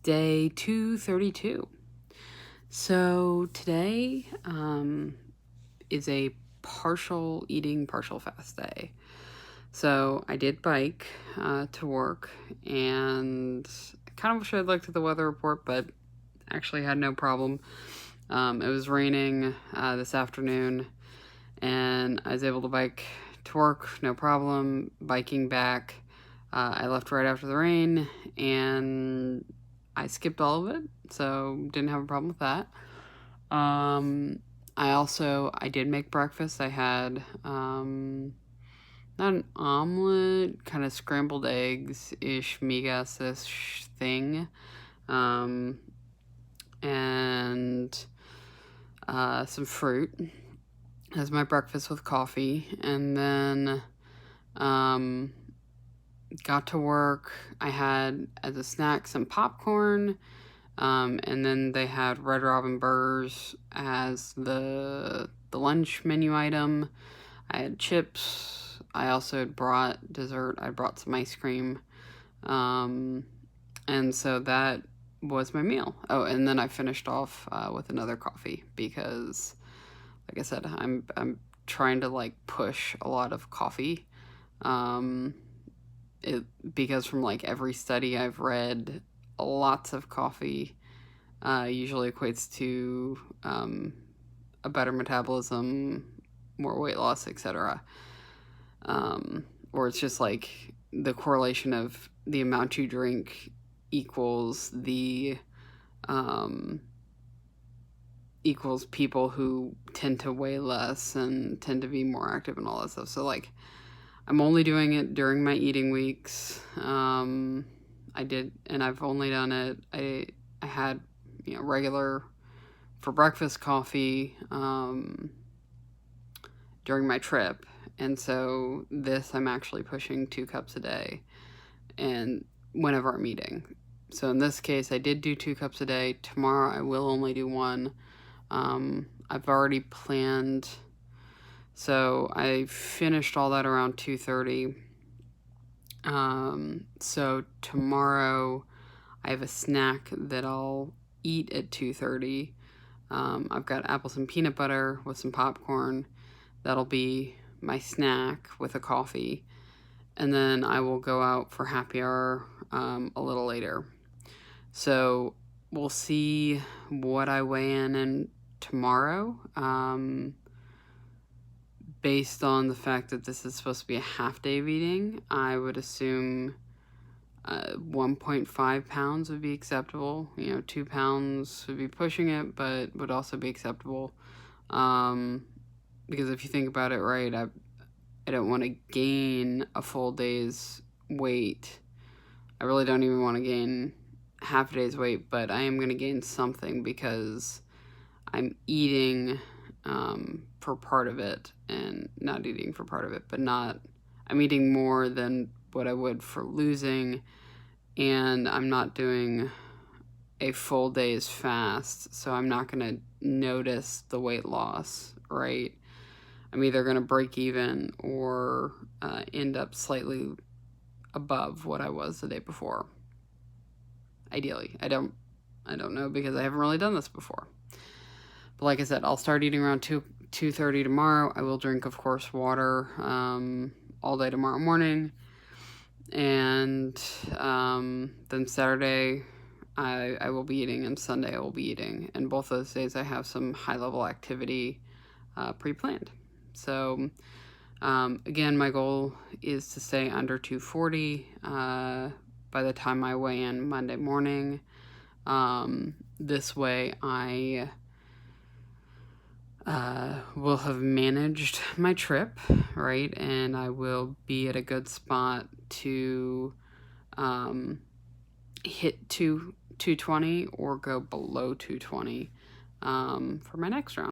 day 232. So today is a partial eating, partial fast day. So I did bike to work, and I kind of wish I'd looked at the weather report, but actually had no problem. It was raining this afternoon, and I was able to bike to work, no problem. Biking back, I left right after the rain, and I skipped all of it, so didn't have a problem with that. I did make breakfast. I had, not an omelet, kind of scrambled eggs-ish, migas-ish thing, and some fruit as my breakfast with coffee, and then got to work. I had as a snack some popcorn, and then they had Red Robin burgers as the lunch menu item. I had chips. I also had brought dessert. I brought some ice cream, and so that was my meal. Oh, and then I finished off with another coffee because, like I said, I'm trying to push a lot of coffee. Because from every study I've read, lots of coffee usually equates to a better metabolism, more weight loss, etc. Or it's just the correlation of the amount you drink equals people who tend to weigh less and tend to be more active and all that stuff. So I'm only doing it during my eating weeks. And I've only done it, I had, regular for breakfast coffee, during my trip. And so this, I'm actually pushing 2 cups a day, and whenever I'm eating. So in this case, I did do 2 cups a day. Tomorrow, I will only do 1. I've already planned. So I finished all that around 2:30. So tomorrow I have a snack that I'll eat at 2:30. I've got apples and peanut butter with some popcorn. That'll be my snack with a coffee. And then I will go out for happy hour a little later. So we'll see what I weigh in tomorrow. Based on the fact that this is supposed to be a half day of eating, I would assume 1.5 pounds would be acceptable. 2 pounds would be pushing it, but would also be acceptable. Because if you think about it, right, I don't want to gain a full day's weight. I really don't even want to gain half a day's weight, but I am going to gain something because I'm eating for part of it and not eating for part of it, but I'm eating more than what I would for losing, and I'm not doing a full day's fast, so I'm not going to notice the weight loss, right? I'm either going to break even or end up slightly above what I was the day before. Ideally. I don't know because I haven't really done this before. But like I said, I'll start eating around 2:30 tomorrow. I will drink, of course, water all day tomorrow morning. And then Saturday I will be eating, and Sunday I will be eating. And both those days I have some high-level activity pre-planned. So again, my goal is to stay under 240 by the time I weigh in Monday morning. This way I will have managed my trip, right? And I will be at a good spot to hit 220 or go below 220 for my next round.